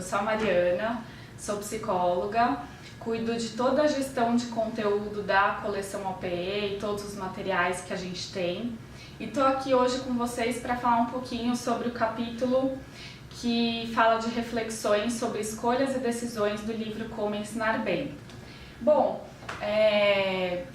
eu sou a Mariana, sou psicóloga, cuido de toda a gestão de conteúdo da coleção OPE e todos os materiais que a gente tem. E estou aqui hoje com vocês para falar um pouquinho sobre o capítulo que fala de reflexões sobre escolhas e decisões do livro Como Ensinar Bem. Bom,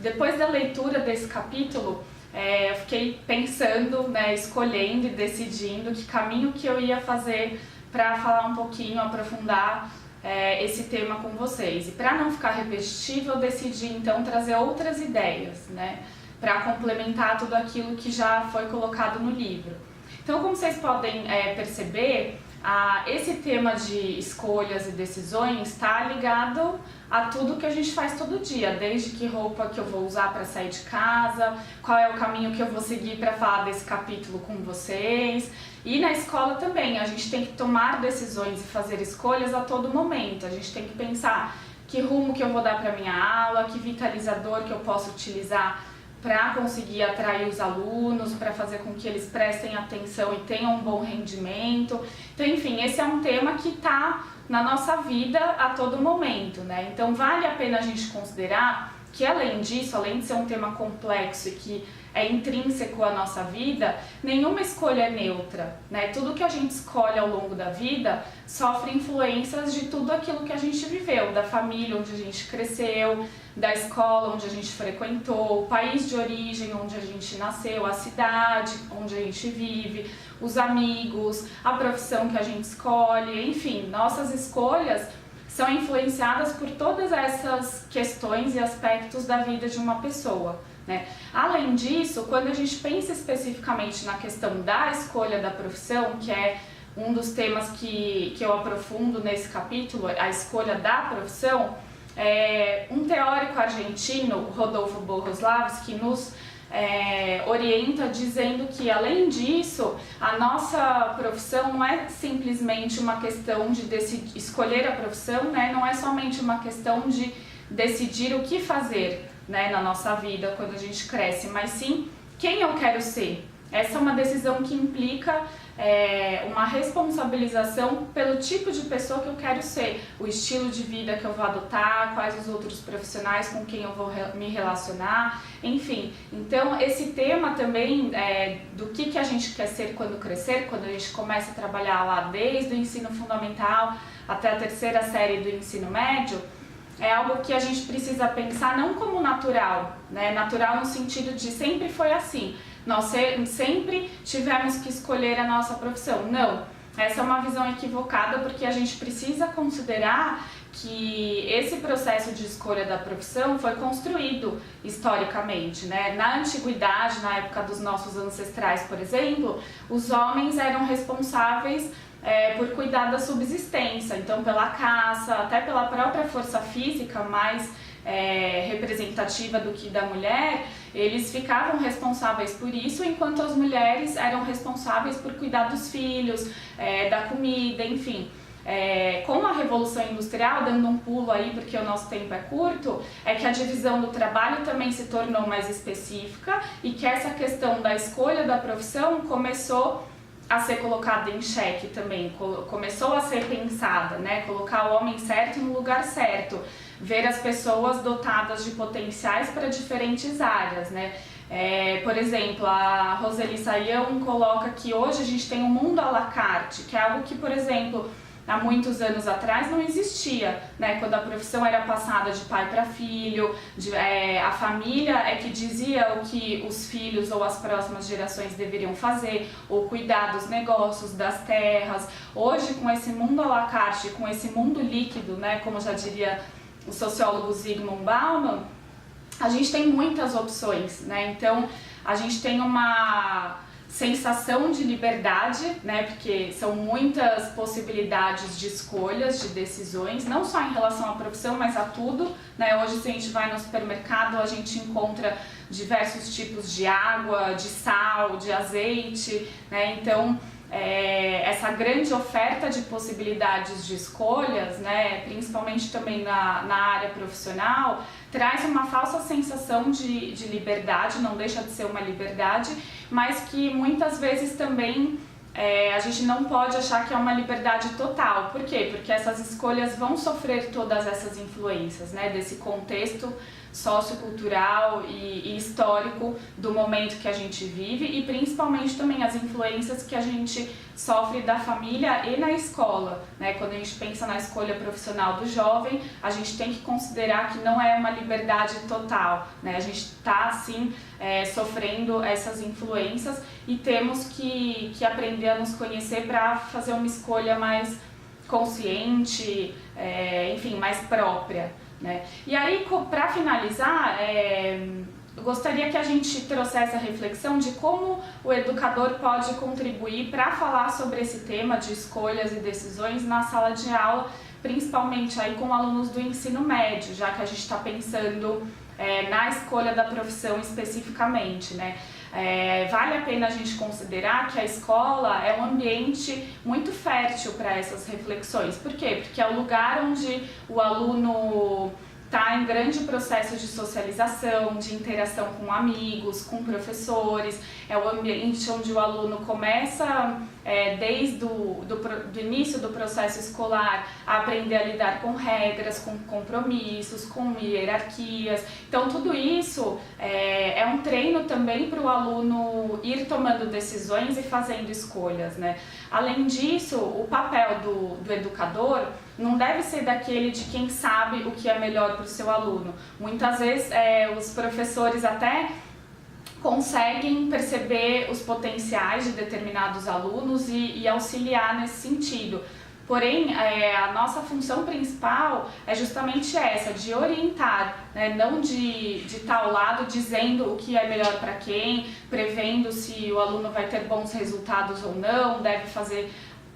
depois da leitura desse capítulo, eu fiquei pensando, escolhendo e decidindo que caminho que eu ia fazer para falar um pouquinho, aprofundar esse tema com vocês. E para não ficar repetitivo, eu decidi então trazer outras ideias, para complementar tudo aquilo que já foi colocado no livro. Então, como vocês podem perceber, esse tema de escolhas e decisões está ligado a tudo que a gente faz todo dia, desde que roupa que eu vou usar para sair de casa, qual é o caminho que eu vou seguir para falar desse capítulo com vocês. E na escola também, a gente tem que tomar decisões e fazer escolhas a todo momento. A gente tem que pensar que rumo que eu vou dar para minha aula, que vitalizador que eu posso utilizar para conseguir atrair os alunos, para fazer com que eles prestem atenção e tenham um bom rendimento. Então, enfim, esse é um tema que está na nossa vida a todo momento, Então, vale a pena a gente considerar que, além disso, além de ser um tema complexo e que é intrínseco à nossa vida, nenhuma escolha é neutra, Tudo que a gente escolhe ao longo da vida sofre influências de tudo aquilo que a gente viveu, da família onde a gente cresceu, da escola onde a gente frequentou, o país de origem onde a gente nasceu, a cidade onde a gente vive, os amigos, a profissão que a gente escolhe, enfim, nossas escolhas são influenciadas por todas essas questões e aspectos da vida de uma pessoa, Além disso, quando a gente pensa especificamente na questão da escolha da profissão, que é um dos temas que eu aprofundo nesse capítulo, a escolha da profissão, um teórico argentino, Rodolfo Boroslavski, nos orienta dizendo que, além disso, a nossa profissão não é simplesmente uma questão de escolher a profissão, não é somente uma questão de decidir o que fazer, na nossa vida quando a gente cresce, mas sim quem eu quero ser. Essa é uma decisão que implica uma responsabilização pelo tipo de pessoa que eu quero ser, o estilo de vida que eu vou adotar, quais os outros profissionais com quem eu vou me relacionar, enfim. Então, esse tema também do que a gente quer ser quando crescer, quando a gente começa a trabalhar lá desde o ensino fundamental até a terceira série do ensino médio, é algo que a gente precisa pensar não como natural, Natural no sentido de sempre foi assim, nós sempre tivemos que escolher a nossa profissão. Não, essa é uma visão equivocada, porque a gente precisa considerar que esse processo de escolha da profissão foi construído historicamente, Na antiguidade, na época dos nossos ancestrais, por exemplo, os homens eram responsáveis por cuidar da subsistência, então pela caça, até pela própria força física mais representativa do que da mulher, eles ficavam responsáveis por isso, enquanto as mulheres eram responsáveis por cuidar dos filhos, da comida, enfim. Com a Revolução Industrial, dando um pulo aí porque o nosso tempo é curto, é que a divisão do trabalho também se tornou mais específica e que essa questão da escolha da profissão começou a ser colocada em xeque também, começou a ser pensada, Colocar o homem certo no lugar certo, ver as pessoas dotadas de potenciais para diferentes áreas, Por exemplo, a Roseli Saião coloca que hoje a gente tem um mundo à la carte, que é algo que, por exemplo, há muitos anos atrás não existia, Quando a profissão era passada de pai para filho, a família é que dizia o que os filhos ou as próximas gerações deveriam fazer, ou cuidar dos negócios, das terras. Hoje, com esse mundo à la carte, com esse mundo líquido, como já diria o sociólogo Zygmunt Bauman, a gente tem muitas opções, Então, a gente tem uma sensação de liberdade, Porque são muitas possibilidades de escolhas, de decisões, não só em relação à profissão, mas a tudo, Hoje, se a gente vai no supermercado, a gente encontra diversos tipos de água, de sal, de azeite, Então, essa grande oferta de possibilidades de escolhas, principalmente também na área profissional, traz uma falsa sensação de liberdade, não deixa de ser uma liberdade, mas que muitas vezes também a gente não pode achar que é uma liberdade total. Por quê? Porque essas escolhas vão sofrer todas essas influências, né, desse contexto sociocultural e histórico do momento que a gente vive, e principalmente também as influências que a gente sofre da família e na escola, né? Quando a gente pensa na escolha profissional do jovem, a gente tem que considerar que não é uma liberdade total, né? A gente está, sim, sofrendo essas influências e temos que aprender a nos conhecer para fazer uma escolha mais consciente, enfim, mais própria, né? E aí, para finalizar, eu gostaria que a gente trouxesse a reflexão de como o educador pode contribuir para falar sobre esse tema de escolhas e decisões na sala de aula, principalmente aí com alunos do ensino médio, já que a gente está pensando na escolha da profissão especificamente, né? Vale a pena a gente considerar que a escola é um ambiente muito fértil para essas reflexões. Por quê? Porque é o lugar onde o aluno está em grande processo de socialização, de interação com amigos, com professores. É o ambiente onde o aluno começa, desde do início do processo escolar, a aprender a lidar com regras, com compromissos, com hierarquias. Então, tudo isso é um treino também para o aluno ir tomando decisões e fazendo escolhas, né? Além disso, o papel do educador não deve ser daquele de quem sabe o que é melhor para o seu aluno. Muitas vezes os professores até conseguem perceber os potenciais de determinados alunos e auxiliar nesse sentido. Porém, a nossa função principal é justamente essa, de orientar, né? Não de estar ao lado dizendo o que é melhor para quem, prevendo se o aluno vai ter bons resultados ou não, deve fazer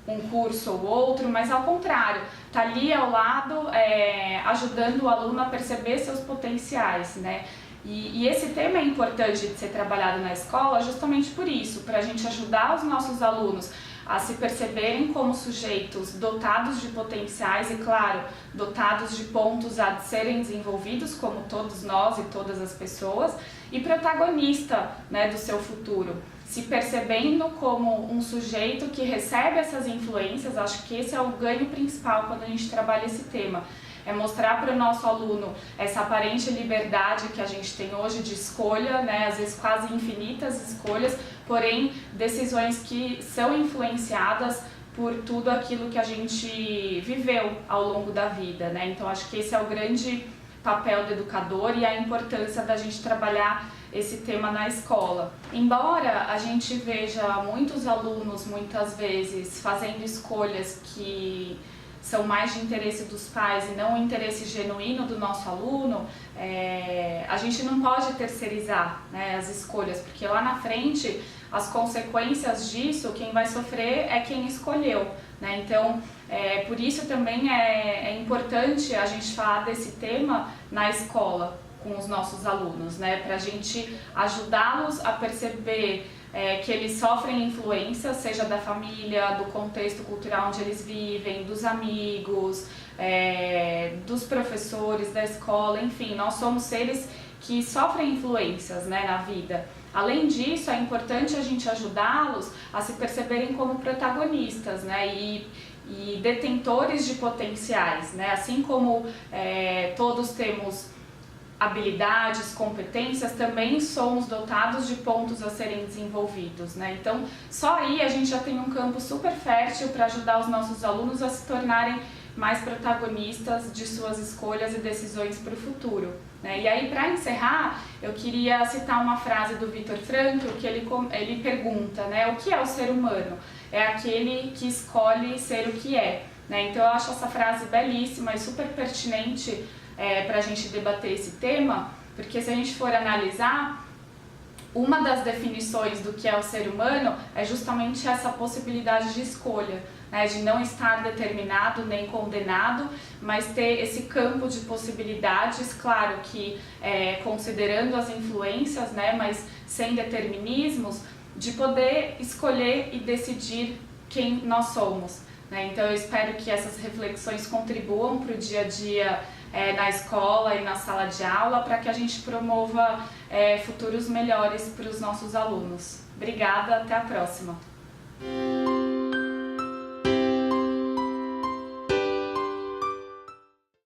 um curso ou outro, mas ao contrário, está ali ao lado ajudando o aluno a perceber seus potenciais, né? E esse tema é importante de ser trabalhado na escola justamente por isso, para a gente ajudar os nossos alunos a se perceberem como sujeitos dotados de potenciais e, claro, dotados de pontos a serem desenvolvidos, como todos nós e todas as pessoas, e protagonista, né, do seu futuro, se percebendo como um sujeito que recebe essas influências. Acho que esse é o ganho principal quando a gente trabalha esse tema. É mostrar para o nosso aluno essa aparente liberdade que a gente tem hoje de escolha, né? Às vezes quase infinitas escolhas, porém decisões que são influenciadas por tudo aquilo que a gente viveu ao longo da vida, né? Então acho que esse é o grande papel do educador e a importância da gente trabalhar esse tema na escola. Embora a gente veja muitos alunos, muitas vezes, fazendo escolhas que são mais de interesse dos pais e não o interesse genuíno do nosso aluno, a gente não pode terceirizar, né, as escolhas, porque lá na frente as consequências disso, quem vai sofrer é quem escolheu, né? Então, por isso também é importante a gente falar desse tema na escola com os nossos alunos, né, para a gente ajudá-los a perceber que eles sofrem influência, seja da família, do contexto cultural onde eles vivem, dos amigos, dos professores, da escola, enfim, nós somos seres que sofrem influências, né, na vida. Além disso, é importante a gente ajudá-los a se perceberem como protagonistas, né, e detentores de potenciais, né, assim como todos temos habilidades, competências, também somos dotados de pontos a serem desenvolvidos, né? Então, só aí a gente já tem um campo super fértil para ajudar os nossos alunos a se tornarem mais protagonistas de suas escolhas e decisões para o futuro, né? E aí, para encerrar, eu queria citar uma frase do Viktor Frankl, que ele pergunta, né, o que é o ser humano? É aquele que escolhe ser o que é, né? Então, eu acho essa frase belíssima e super pertinente para a gente debater esse tema, porque se a gente for analisar, uma das definições do que é o ser humano é justamente essa possibilidade de escolha, né, de não estar determinado nem condenado, mas ter esse campo de possibilidades, claro que considerando as influências, né, mas sem determinismos, de poder escolher e decidir quem nós somos, né? Então eu espero que essas reflexões contribuam para o dia a dia na escola e na sala de aula, para que a gente promova futuros melhores para os nossos alunos. Obrigada, até a próxima!